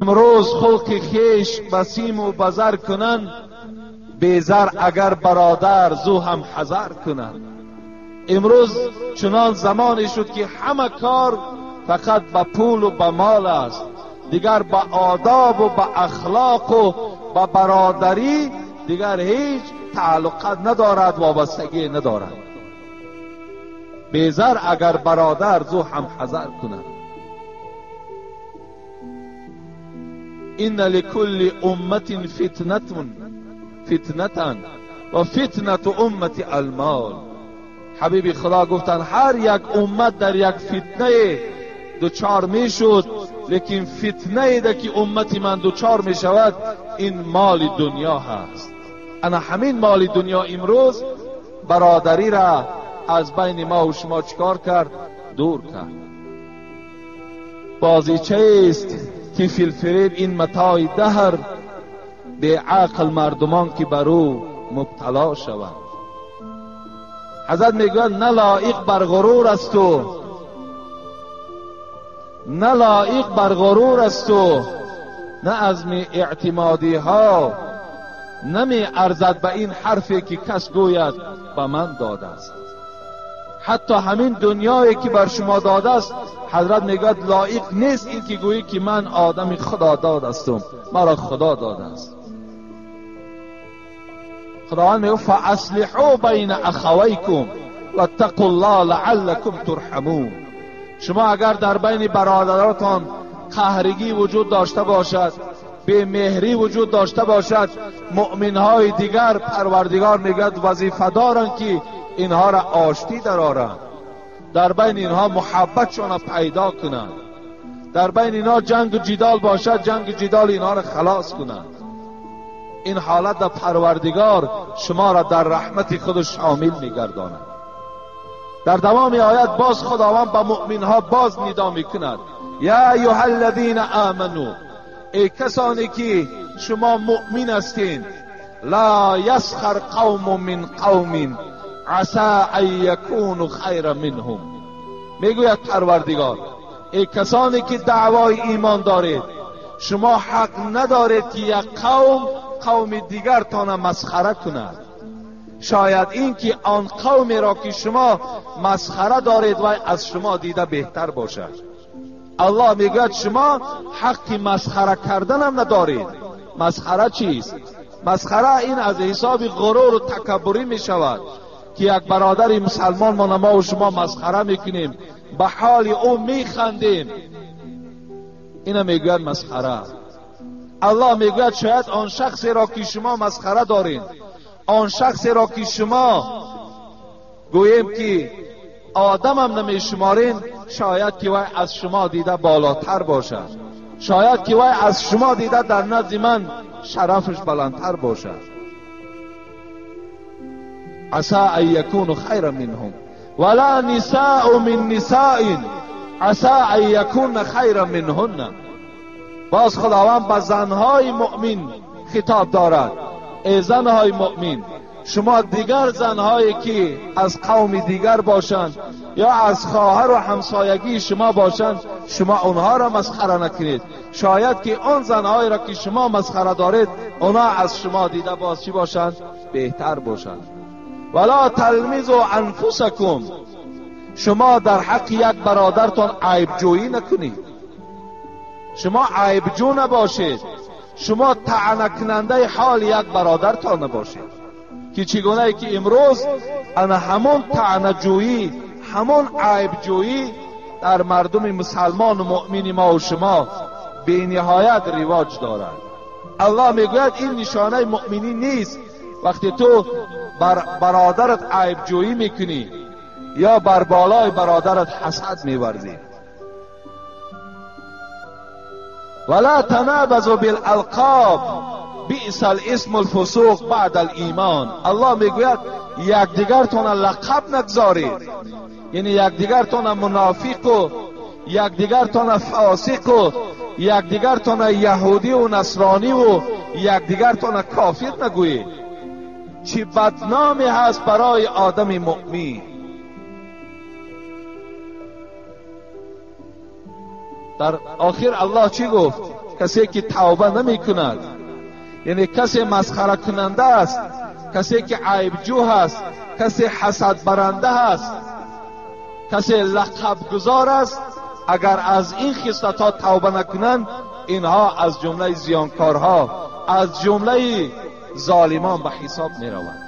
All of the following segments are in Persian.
امروز خلق خیش بسیم و بزر کنن، بیزر اگر برادر زو هم حذر کنن. امروز چنان زمانی شد که همه کار فقط با پول و با مال است، دیگر با آداب و با اخلاق و با برادری دیگر هیچ تعلقات ندارد، وابستگی ندارد. بیزر اگر برادر زو هم حذر کنند. ان لكل امت فتنه و فتنه امت المال. حبیب خدا گفتن هر یک امت در یک فتنه دوچار می شد، لیکن فتنه ده که امت من دوچار می شود این مال دنیا هست. انا همین مال دنیا امروز برادری را از بین ما و شما چکار کرد؟ دور کرد. بازیچه است که فی الفریب این متاع دهر، به عقل مردمان که بر او مبتلا شوند. حضرت میگوید نه لایق بر غرور است و نه لایق بر غرور است و نه عزم اعتمادی ها نمی ارزد به این حرفی که کس گوید به من داده است. حتی همین دنیایی که بر شما داده است حضرت میگوید لایق نیست این که گویی که من آدم خدا داده استم، مرا خدا داده است. خداوند میگه فاصلحوا بین اخویکم واتقوا الله لعلکم ترحمون. شما اگر در بین برادراتان قهرگی وجود داشته باشد، بی مهری وجود داشته باشد، مؤمنهای دیگر پروردگار میگه وظیفه دارند که اینها را آشتی درآورند، در بین اینها محبتشون پیدا کنند، در بین اینها جنگ و جدال باشد جنگ و جدال اینها را خلاص کنند. این حالت در پروردگار شما را در رحمت خود شامل میگرداند. در تمام آیات باز خداوند با مؤمنها باز ندا میکند یا ایها الذین آمنو، ای کسانی که شما مؤمن هستین، لا یسخر قوم من قوم عسى ان یکونوا خیرا منهم. میگوید پروردگار ای کسانی که دعوای ایمان دارید، شما حق ندارید که یک قوم دیگر تان مسخره کند. شاید این که آن قومی را که شما مسخره دارید و از شما دیده بهتر باشد. الله میگوید شما حق مسخره کردن هم ندارید. مسخره چیست؟ مسخره این از حساب غرور و تکبری می شود که یک برادر مسلمان ما و شما مسخره میکنیم، به حال او میخندیم، اینا میگوید مسخره. الله میگوید شاید آن شخصی را که شما مسخره دارید، آن شخصی را که شما گوییم که آدم هم نمیشمارین، شاید که وی از شما دیده بالاتر باشد، شاید که وی از شما دیده در نزد من شرفش بلندتر باشد. عسى ان یکونوا خیرا منهم ولا نساء من نساء عسى ان یکون خیرا منهن. باز خداوند به زنهای مؤمن خطاب دارد. ای زنهای مؤمن، شما دیگر زنهایی که از قوم دیگر باشند یا از خواهر و همسایگی شما باشند، شما اونها را مسخره نکنید. شاید که آن زنهایی را که شما مسخره دارید اونها از شما دیده باز چی باشند؟ بهتر باشند. ولا تلمزوا انفسکم، شما در حق یک برادرتان عیب جویی نکنید. شما عیب جو نباشید، شما طعنه کننده حال یک برادرتان نباشید. که چگونه که امروز انا همون طعنه جویی، همون عیب جویی در مردم مسلمان و مؤمن ما و شما به نهایت رواج دارد. الله میگوید این نشانه مؤمنی نیست وقتی تو بر برادرت عیب جویی میکنی یا بر بالای برادرت حسد میورزی. ولا تنابزوا بالالقاب بئس الاسم الفسوق بعد الایمان. الله میگوید یکدیگرتان لقب نگذارید، یعنی یکدیگرتان منافق و یکدیگرتان فاسق و یکدیگرتان یهودی و نصرانی و یکدیگرتان کافر نگویید. چه بدنامی هست برای آدم مؤمن. در آخر الله چی گفت؟ کسی که توبه نمی کند، یعنی کسی مسخره کننده است، کسی که عیب جو هست، کسی حسد برنده است، کسی لقب گذار است، اگر از این خصلت‌ها توبه نکنند، اینها از جمله زیانکارها، از جمله ظالمان به حساب می روند.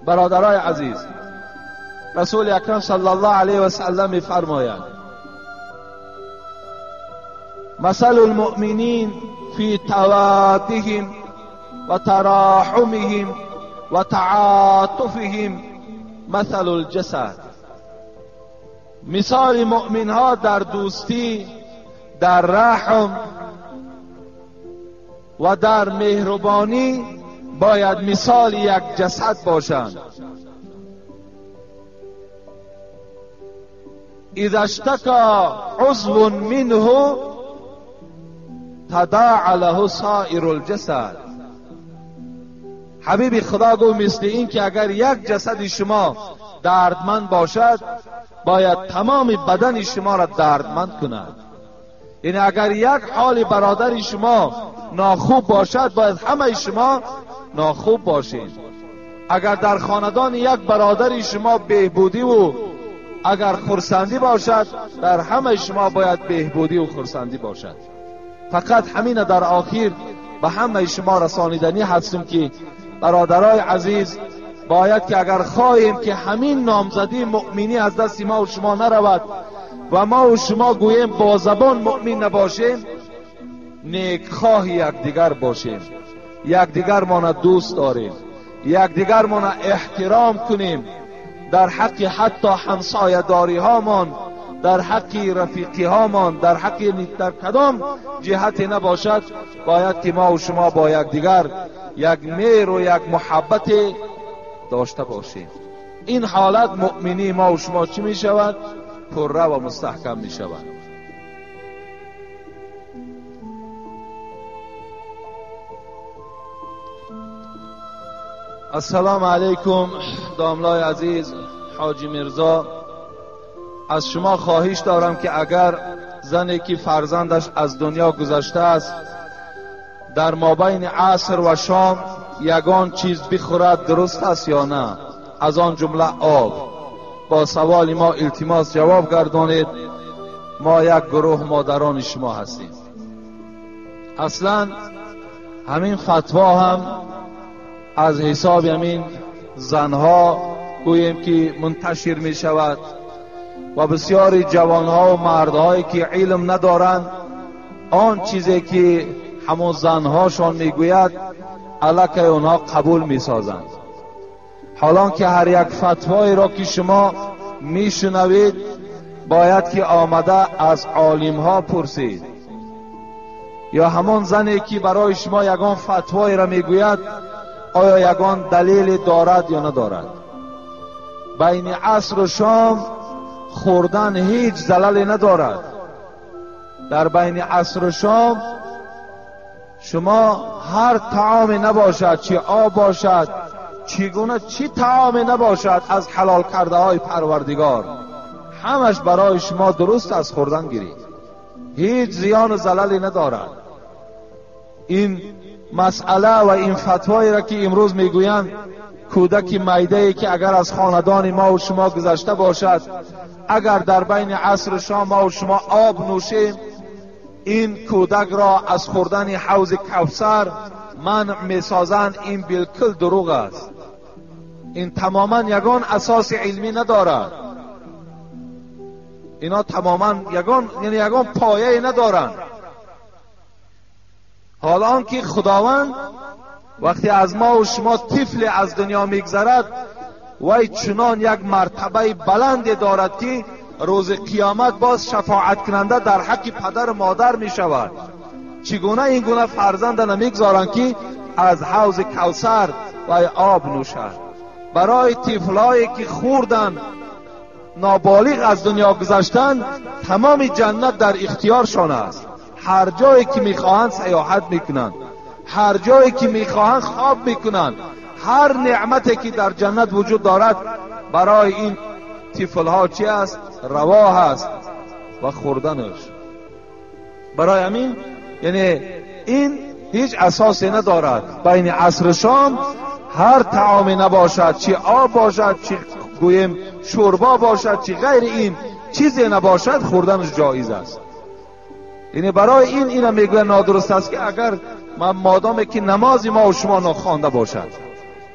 برادرای عزیز، رسول اکرم صلی الله علیه و سلم می فرماید مثل المؤمنین فی توادهم و تراحمهم و تعاطفهم مثل الجسد. مثال مؤمن ها در دوستی، در رحم و در مهربانی باید مثال یک جسد باشند. اذا اشتکا عضو منه تداعی له سائر الجسد. حبیب خدا گو مثل این که اگر یک جسد شما دردمند باشد، باید تمام بدن شما را دردمند کند. یعنی اگر یک حال برادر شما ناخوب باشد، باید همه شما ناخوب باشید. اگر در خاندان یک برادر شما بهبودی و اگر خرسندی باشد، در همه شما باید بهبودی و خرسندی باشد. فقط همین در آخر به همه شما رسانیدنی هستیم که برادرای عزیز، باید که اگر خواهیم که همین نامزدی مؤمنی از دست ما و شما نرود و ما و شما گوییم با زبان مؤمن نباشیم، نیکخواه یکدیگر باشیم، یکدیگر ما دوست داریم، یکدیگر ما احترام کنیم، در حق حتی همسایه داری هامان، در حق رفیقی هامان، در حق در کدام جهتی نباشد، باید که ما و شما با یکدیگر یک مهر و یک محبت داشته باشیم. این حالت مؤمنی ما و شما چی می شود؟ پرره و مستحکم می شود. السلام علیکم داملای عزیز. حاجی مرزا، از شما خواهش دارم که اگر زنی که فرزندش از دنیا گذشته است در مابین عصر و شام یگان چیز بخورد درست است یا نه؟ از آن جمله آب. با سوال ما التماس جواب گردانید. ما یک گروه مادران شما هستیم. اصلا همین فتوا هم از حساب همین زنها گوییم که منتشر می شود و بسیاری جوانها و مردهایی که علم ندارند آن چیزی که همون زنهاشان میگوید الکی اونها قبول میسازند. حالان که هر یک فتوایی را که شما میشنوید باید که آمده از عالمها پرسید، یا همون زنی که برای شما یگان فتوایی را میگوید آیا یگان دلیل دارد یا ندارد. بین عصر و شام خوردن هیچ ضللی ندارد. در بین عصر و شام شما هر طعامی نباشد، چی آب باشد، چگونه چی طعامی نباشد از حلال کرده های پروردگار، همش برای شما درست از خوردن گیرید، هیچ زیان و ضللی ندارد. این مسئله و این فتوایی را که امروز میگویند کودک میده‌ای که اگر از خاندان ما و شما گذشته باشد، اگر در بین عصر و شام ما و شما آب نوشیم، این کودک را از خوردن حوض کوثر منع میسازند، این بالکل دروغ است. این تماما یگان اساس علمی ندارد. اینا تماما یگان پایه ندارند. حالا که خداوند وقتی از ما و شما طفل از دنیا میگذرد وی چنان یک مرتبه بلند دارد که روز قیامت باز شفاعت کننده در حق پدر و مادر می شود. چگونه این گونه فرزند نمیگذارند که از حوض کوثر و آب نوشد. برای طفلایی که خوردن نابالغ از دنیا گذشتن، تمام جنت در اختیارشان است. هر جایی که میخواهند سیاحت میکنند، هر جایی که میخواهند خواب میکنند، هر نعمتی که در جنت وجود دارد برای این طفلها چی است؟ روا است و خوردنش. برای همین یعنی این هیچ اساسی ندارد. بین عصر شام هر طعامی نباشد، چی آب باشد، چی گویم شوربا باشد، چی غیر این چیزی نباشد، خوردنش جایز است. یعنی برای اینا میگه نادرست است که اگر مادامی که نمازی ما و شما نخوانده باشد،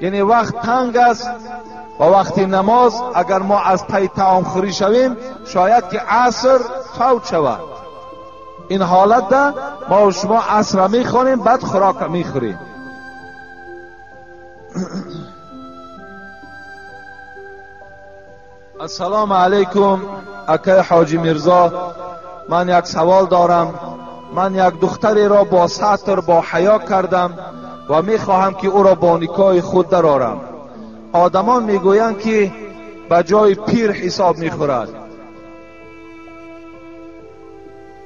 یعنی وقت تنگ است و وقتی نماز اگر ما از پی طعام خوری شویم شاید که عصر فوت شود. این حالت ده ما و شما عصر میخوانیم بعد خوراک میخوریم. السلام علیکم اکای حاجی میرزا، من یک سوال دارم. من یک دختری را با ستر با حیا کردم و میخواهم که او را با نکاح خود درآورم. آدمان میگویند که به جای پیر حساب میخورد.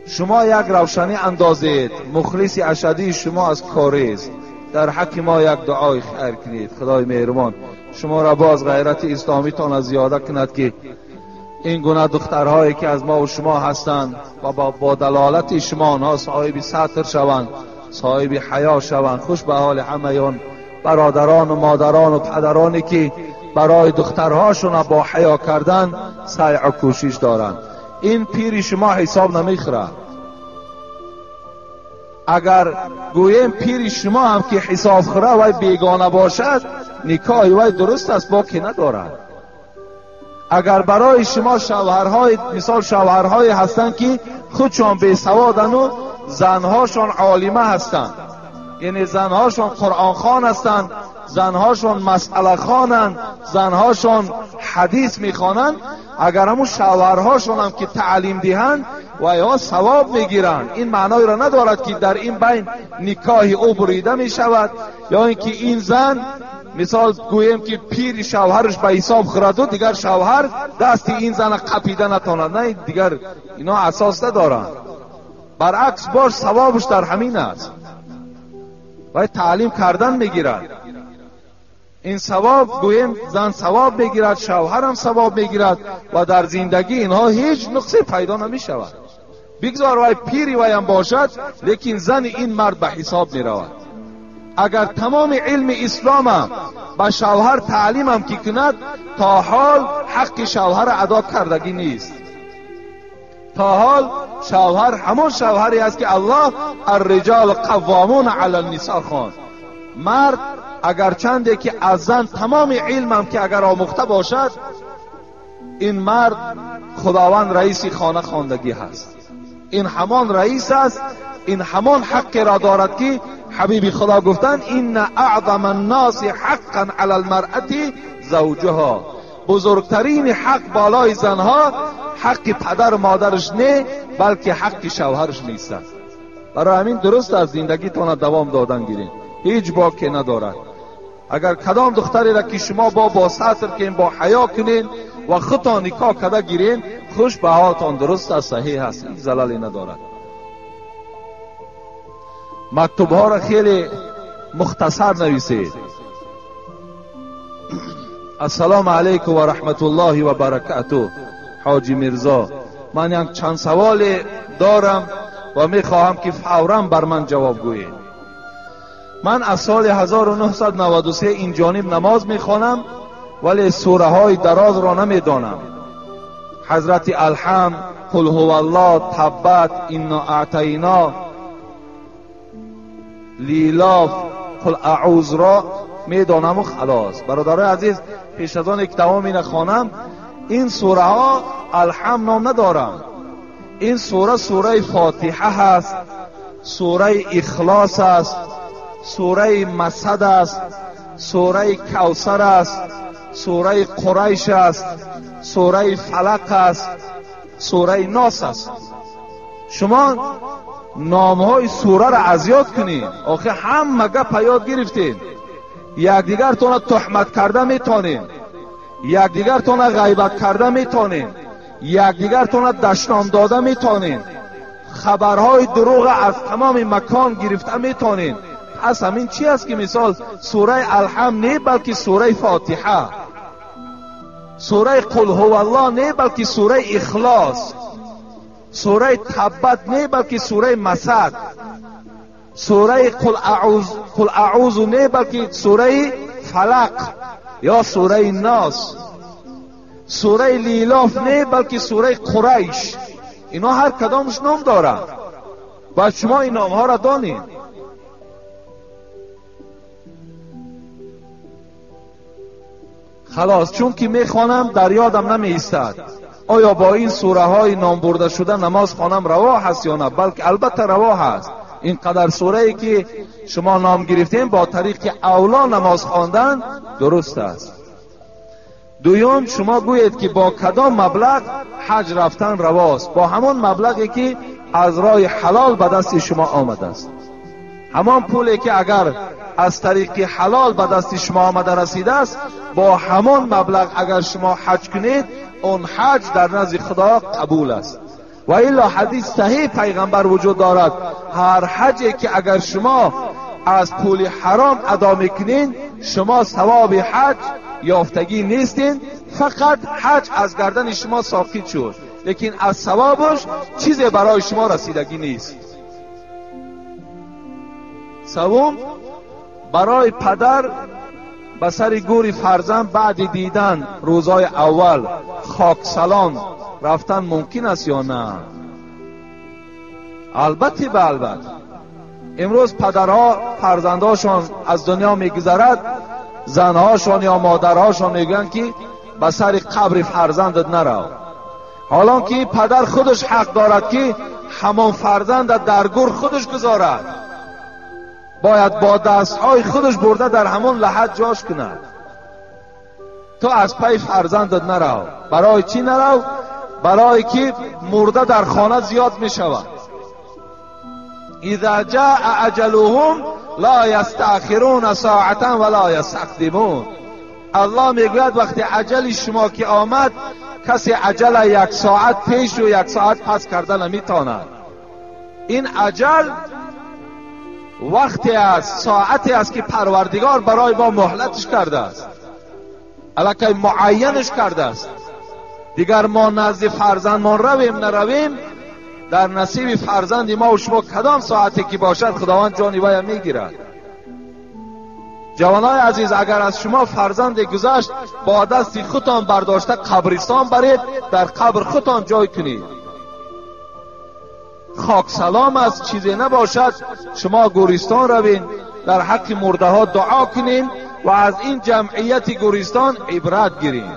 شما یک روشنی اندازید. مخلص اشدی شما از کاریز. در حق ما یک دعای خیر کنید. خدای مهربان شما را باز غیرت اسلامی تان از زیاده کند که این گونه دخترهایی که از ما و شما هستند و با دلالت شما آنها صاحب ستر شوند، صاحب حیا شوند. خوش به حال همه اون برادران و مادران و پدرانی که برای دخترهاشون با حیا کردن سعی و کوشش دارند. این پیر شما حساب نمیخوره. اگر گویم پیر شما هم که حساب خوره و بیگانه باشد نکاح وی درست است، باکی ندارد. اگر برای شما شوهرهای مثال شوهرهای هستند که خودشان بی سوادن و زنهاشون عالمه هستند، یعنی زنهاشون قرآن خوان هستند، زنهاشون مسئله خوانند، زنهاشون حدیث میخوانند، اگر همون شوهرهاشون هم که تعلیم دهند و یا ثواب میگیرند، این معنای را ندارد که در این بین نکاح او بریده میشود یا اینکه این زن مثال گویم که پیر شوهرش به حساب خورد و دیگر شوهر دست این زن قپیده نتواند. نه، دیگر اینا اساس ندارند. برعکس باش ثوابش در همین است. باید تعلیم کردن میگیرد. این ثواب گویم زن ثواب میگیرد، شوهر هم ثواب میگیرد و در زندگی اینها هیچ نقصی پیدا نمی شود. بگذار وای پیری وای هم باشد لیکن زن این مرد به حساب می رود. اگر تمام علم اسلام هم به شوهر تعلیم هم که کند تا حال حق شوهر ادا کردگی نیست. تا حال شوهر همون شوهری است که الله الرجال قوامون علی النساء خواند. مرد اگر چنده که از زن تمام علم هم که اگر آموخته باشد، این مرد خداوند رئیس خانه خواندگی هست. این همان رئیس است، این همان حق را دارد که حبیب خدا گفتن این اعظم الناس حقا علی المرأة زوجها. بزرگترین حق بالای زنها حق پدر و مادرش نه بلکه حق شوهرش نیست. برای همین درست از زندگی تان دوام دادن گیرین، هیچ باکی ندارد. اگر کدام دختری را که شما با ستر کنین، با حیا کنین و خودتان نکاح کرده گیرین، خوش به حالتان درست است، صحیح است، هیچ زلالی ندارد. مکتوب ها را خیلی مختصر نویسید. السلام علیکم و رحمت الله و برکاته. حاجی میرزا، من یک چند سوال دارم و میخواهم که فوراً بر من جواب گویید. من از سال 1993 این جانب نماز میخوانم ولی سوره های دراز را نمیدانم. حضرت الحمد، قل هو الله، تبت، انا اعطینا، لیلاف، قل اعوذ را میدانم و خلاص. برادرای عزیز، پیش از آن که تمام این خوانم، این سوره ها الحمد نام ندارم. این سوره سوره فاتحه هست، سوره اخلاص است، سوره مسد است، سوره کوثر است، سوره قریش است، سوره فلق است، سوره ناس است. شما نامهای سوره را از یاد کنید. آخه همه گپ یاد گرفتین. یکدیگر تون تهمت کرده میتونین، یکدیگر تون غیبت کرده میتونین، یکدیگر تون دشنام داده میتونین، خبرهای دروغ از تمام مکان گرفته میتونین. پس همین چی است که مثال سوره الحمد نه بلکه سوره فاتحه، سوره قل هو الله نه بلکه سوره اخلاص، سوره تبت نه بلکه سوره مسد، سوره قل اعوذ نه بلکه سوره فلق یا سوره ناس، سوره لیلاف نه بلکه سوره قریش. اینا هر کدامش نام داره و شما این نام ها را دانید. خلاص چون که میخوانم در یادم نمیایستد آیا با این سوره های نام برده شده نماز خوانم روا هست یا نه. بلکه البته روا هست. اینقدر سوره ای که شما نام گرفتین با طریق اولا نماز خواندن درست است. دوم شما گویید که با کدام مبلغ حج رفتن رواست؟ با همان مبلغی که از راه حلال به دست شما آمده است. همان پولی که اگر از طریق حلال به دست شما آمده رسیده است، با همان مبلغ اگر شما حج کنید اون حج در نزد خدا قبول است. و الا حدیث صحیح پیغمبر وجود دارد هر حجی که اگر شما از پول حرام ادا میکنین شما ثواب حج یافتگی نیستین، فقط حج از گردن شما ساقط شد، لیکن از ثوابش چیزی برای شما رسیدگی نیست. سوم، برای پدر به سر گور فرزند بعد دیدن روزای اول خاکسلان رفتن ممکن است یا نه؟ البته به البته. امروز پدرها فرزنداشان از دنیا میگذرد، زنهاشان یا مادرهاشان میگن که به سر قبر فرزندت نرو، حالا که پدر خودش حق دارد که همان فرزند در گور خودش گذارد، باید با دستهای خودش برده در همان لحد جاش کند. تو از پی فرزندت نرو. برای چی نرو؟ برای که مرده در خانه زیاد می شود. اذا جاء اجلهم لا یستأخرون ساعتا ولا یستقدمون. الله میگوید وقتی اجل شما که آمد کسی اجل 1 ساعت پیش و 1 ساعت پس کردن نمیتواند. این اجل وقتی است، ساعتی است که پروردگار برای ما مهلتش کرده است، الکی معینش کرده است. دیگر ما نزد فرزندمان رویم نرویم، در نصیب فرزند ما و شما کدام ساعتی که باشد خداوند جان وی میگیرد. جوانای عزیز، اگر از شما فرزند گذشت با دست خودتان برداشته قبرستان برید، در قبر خودتان جای کنید. خاک سلام است، چیزی نباشد شما گورستان روین، در حق مرده ها دعا کنین و از این جمعیت گورستان عبرت گیرین.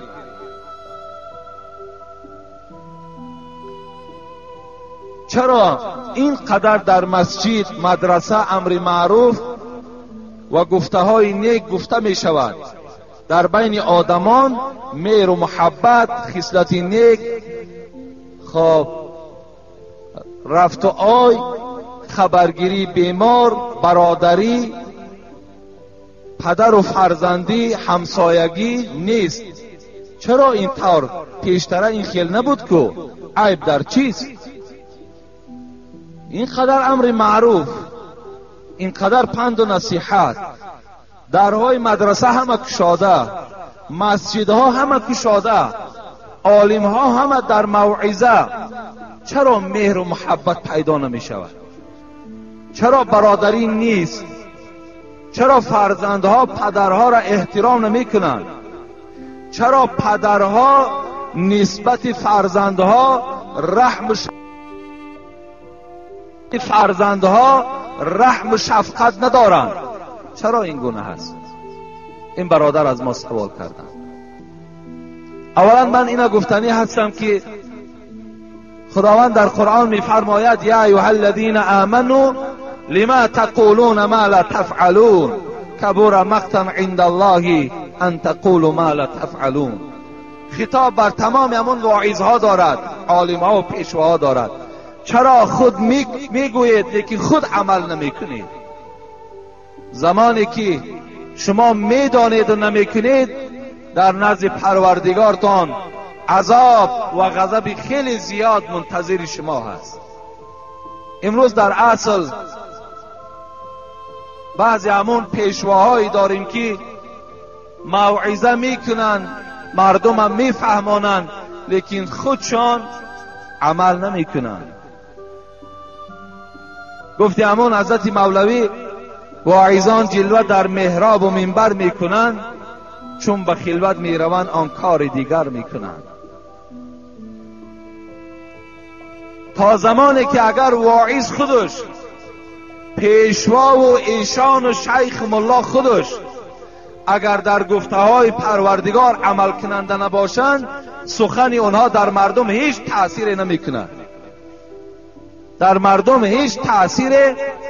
چرا اینقدر در مسجد، مدرسه امر معروف و گفته های نیک گفته می شود؟ در بین آدمان مهر و محبت، خصلت نیک، خب رفت و آی، خبرگیری بیمار، برادری، پدر و فرزندی، همسایگی نیست. چرا این طور؟ پیشتره این خیل نبود که عیب در چیست؟ اینقدر امر معروف، اینقدر پند و نصیحت، درهای مدرسه همه کشاده، مسجدها همه کشاده، عالمها همه در موعظه. چرا مهر و محبت پیدا نمی شود؟ چرا برادری نیست؟ چرا فرزندها پدرها را احترام نمی کنند؟ چرا پدرها نسبت فرزندها رحم و شفقت ندارند؟ چرا این گونه هست؟ این برادر از ما سوال کردن. اولا من اینا گفتنی هستم که خداوند در قرآن میفرماید یا ایها الذین آمنوا لما تقولون ما لا تفعلون کبر مقتا عند الله ان تقولوا ما لا تفعلون. خطاب بر تمام همون واعظها دارد، عالمها و پیشواها دارد. چرا خود میگویید لیکن خود عمل نمیکنید؟ زمانی که شما میدانید و نمیکنید در نزد پروردگارتان عذاب و غضب خیلی زیاد منتظر شما هست. امروز در اصل بعضی همون پیشواهایی داریم که موعظه میکنن، مردم هم میفهمانن، لیکن خودشان عمل نمی کنند. گفتی همون حضرت مولوی واعظان جلوه در محراب و منبر می کنند، چون به خلوت می روند آن کار دیگر می کنند. تا زمانی که اگر واعظ خودش، پیشوا و ایشان و شیخ ملا خودش اگر در گفته های پروردگار عمل کننده نباشند، سخن اونها در مردم هیچ تأثیر نمی کند، در مردم هیچ تأثیر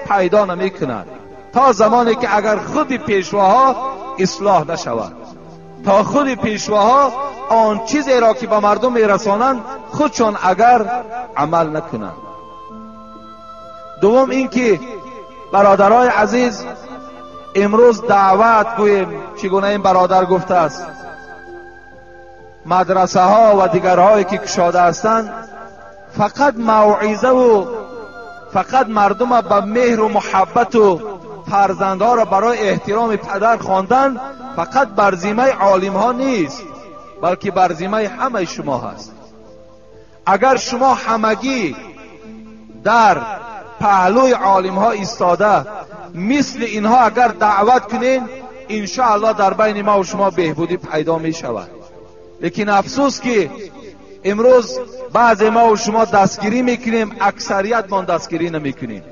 پیدا نمی کند. تا زمانی که اگر خود پیشواها اصلاح نشود، تا خود پیشواها آن چیزی را که به مردم میرسانند خودشان اگر عمل نکنند. دوم این که برادرای عزیز، امروز دعوت گویم چگونه این برادر گفته است، مدرسه ها و دیگرهایی که کشاده هستند فقط موعظه و فقط مردم به مهر و محبت و فرزندها را برای احترام پدر خواندن فقط بر ذمه عالم ها نیست، بلکه بر ذمه همه شما هست. اگر شما همگی در پهلوی عالم ها ایستاده مثل اینها اگر دعوت کنین، انشاءالله در بین ما و شما بهبودی پیدا می شود. لیکن افسوس که امروز بعض ما و شما دستگیری میکنیم، اکثریت ما دستگیری نمیکنیم.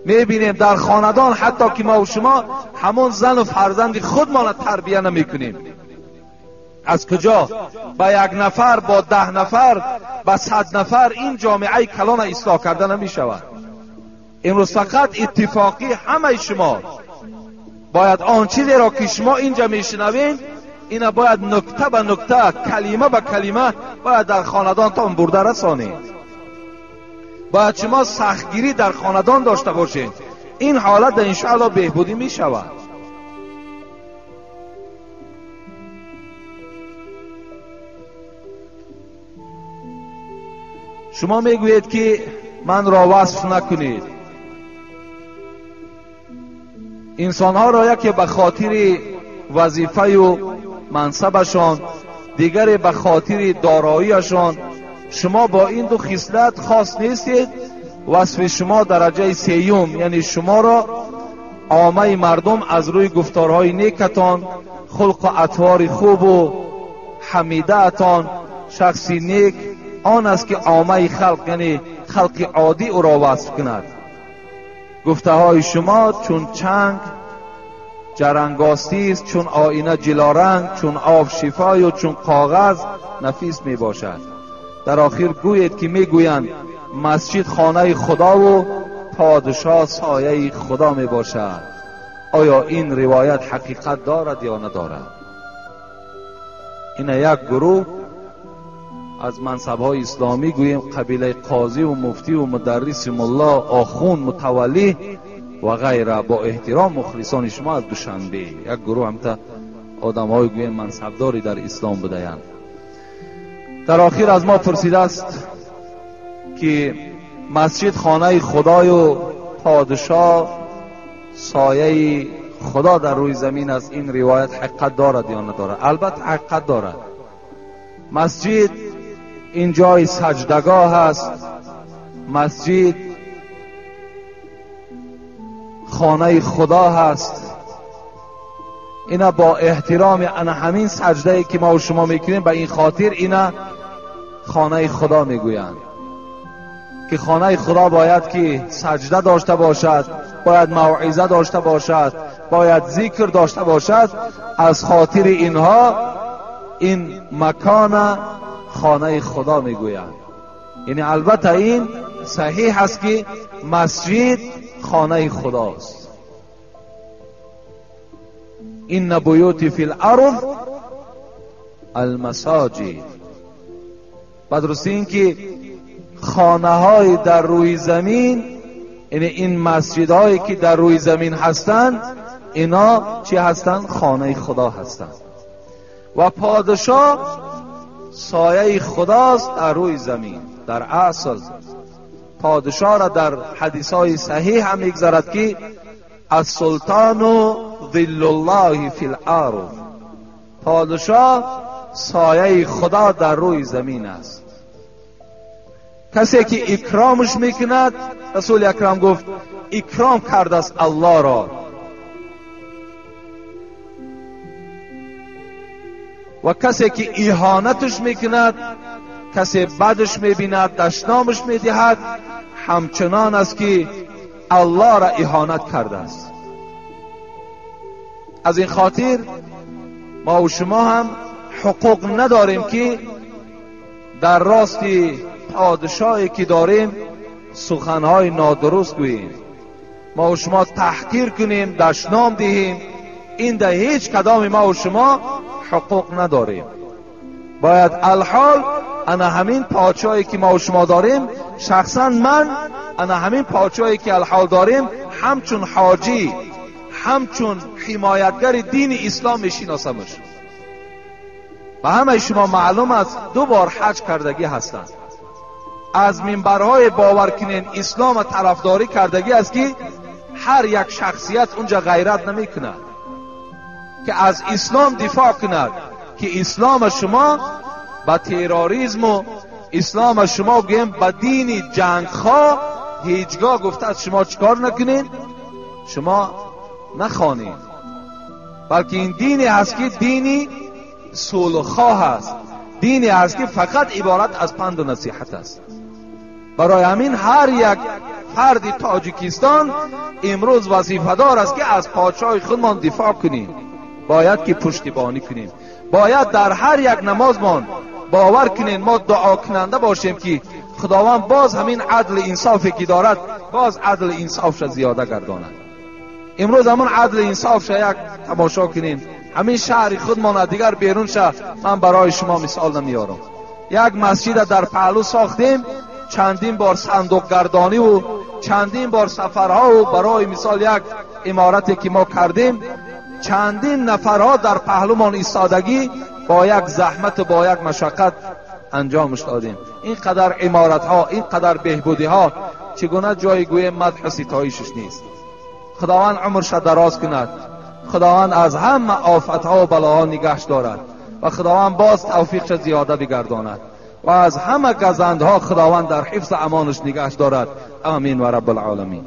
میبینیم در خاندان حتی که ما و شما همون زن و فرزند خودمان تربیه نمیکنیم. از کجا با یک نفر، با 10 نفر، با 100 نفر این جامعه کلان اصلاح کرده نمی شود. امروز فقط اتفاقی همه شما باید آن چیزی را که شما اینجا میشنوین اینا باید نکته به نکته، کلمه به کلمه باید در خاندانتان برده رسانید. باید شما سختگیری در خاندان داشته باشید. این حالت انشاءالله بهبودی می شود. شما میگویید که من را وصف نکنید. انسانها را یکی به خاطر وظیفه و منصبشان، دیگری به خاطر داراییشان، شما با این دو خصلت خاص نیستید. وصف شما درجه سیوم، یعنی شما را عامه مردم از روی گفتارهای نیکتان، خلق و اطوار خوب و حمیده اتان، شخصی نیک آن است که عامه خلق یعنی خلق عادی او را وصف کند. گفته های شما چون چنگ جرنگاستی است، چون آینه جلارنگ، چون آب شفای و چون کاغذ نفیس می باشد. در آخر گویید که می گویند مسجد خانه خدا و پادشاه سایه خدا می باشد. آیا این روایت حقیقت دارد یا ندارد؟ این یک گروه از منصب‌های اسلامی گوییم قبیله قاضی و مفتی و مدرس ملا آخون متولی و غیره با احترام مخلصان شما از دوشنبه، یک گروه همتا آدم‌های گوییم منصبداری در اسلام بودند. در آخر از ما پرسیده است که مسجد خانه خدای و پادشاه سایه خدا در روی زمین است. این روایت حقیقت دارد یا ندارد؟ البته حقیقت دارد. مسجد این جای سجدگاه است. مسجد خانه خدا هست. اینا با احترام انا همین سجده که ما و شما میکنیم به این خاطر اینا خانه خدا میگویند که خانه خدا باید که سجده داشته باشد، باید موعظه داشته باشد، باید ذکر داشته باشد. از خاطر اینها این مکان خانه خدا میگویند. یعنی البته این صحیح است که مسجد خانه خداست. این بیوت فی الارض المساجد. بدرستی این که خانه های در روی زمین، یعنی این مسجد هایی که در روی زمین هستند اینا چی هستند؟ خانه خدا هستند. و پادشاه سایه خداست در روی زمین. در اصل پادشاه را در حدیث های صحیح هم میگذارد که السلطان ظل الله فی الارض. پادشاه سایه خدا در روی زمین است. کسی که اکرامش میکند، رسول اکرم گفت اکرام کرده است الله را. و کسی که اهانتش میکند، کسی بدش میبیند، دشنامش میدهد، همچنان است که الله را اهانت کرده است. از این خاطر ما و شما هم حقوق نداریم که در راست پادشاهی که داریم سخنهای نادرست گوییم، ما و شما تحقیر کنیم، دشنام دهیم. این در هیچ کدام ما و شما حقوق نداریم. باید الحال انا همین پادشاهی که ما و شما داریم، شخصا من انا همین پادشاهی که الحال داریم همچون حاجی، همچون حمایتگر دین اسلام میشناسمش. و همه شما معلوم است 2 بار حج کردگی هستند. از منبرهای باور کنین اسلام طرفداری کردگی است که هر یک شخصیت اونجا غیرت نمی کند که از اسلام دفاع کند، که اسلام شما با تروریسم و اسلام شما بگیم با دین جنگخواه هیچگاه گفته است شما چکار نکنین، شما نخوانین، بلکه این دینی هست که دینی صلح‌خواه است، دینی هست که فقط عبارت از پند و نصیحت است. برای همین هر یک فرد تاجیکستان امروز وظیفه‌دار است که از پادشاه خودمان دفاع کنیم، باید که پشتیبانی کنیم، باید در هر یک نمازمان باور کنیم ما دعا کننده باشیم که خداوند باز همین عدل انصافی که دارد باز عدل انصافش زیاده گرداند. امروز همون عدل انصافش یک تماشا کنیم، همین شهر خودمان دیگر بیرون شه. من برای شما مثال نمیارم. یک مسجد در پهلو ساختیم، چندین بار صندوق گردانی و چندین بار سفرها و برای مثال یک امارتی که ما کردیم چندین نفرها در پهلومان ایستادگی با یک زحمت و با یک مشقت انجامش دادیم. اینقدر امارت ها، اینقدر بهبودی ها چگونه جایگوی مدح و ستایشش نیست. خداوند عمرش دراز کند، خداوند از همه آفت ها و بلاها نگهش دارد و خداوند باز توفیقش زیاده بگرداند و از همه گزندها خداوند در حفظ امانش نگهش دارد. آمین و رب العالمین.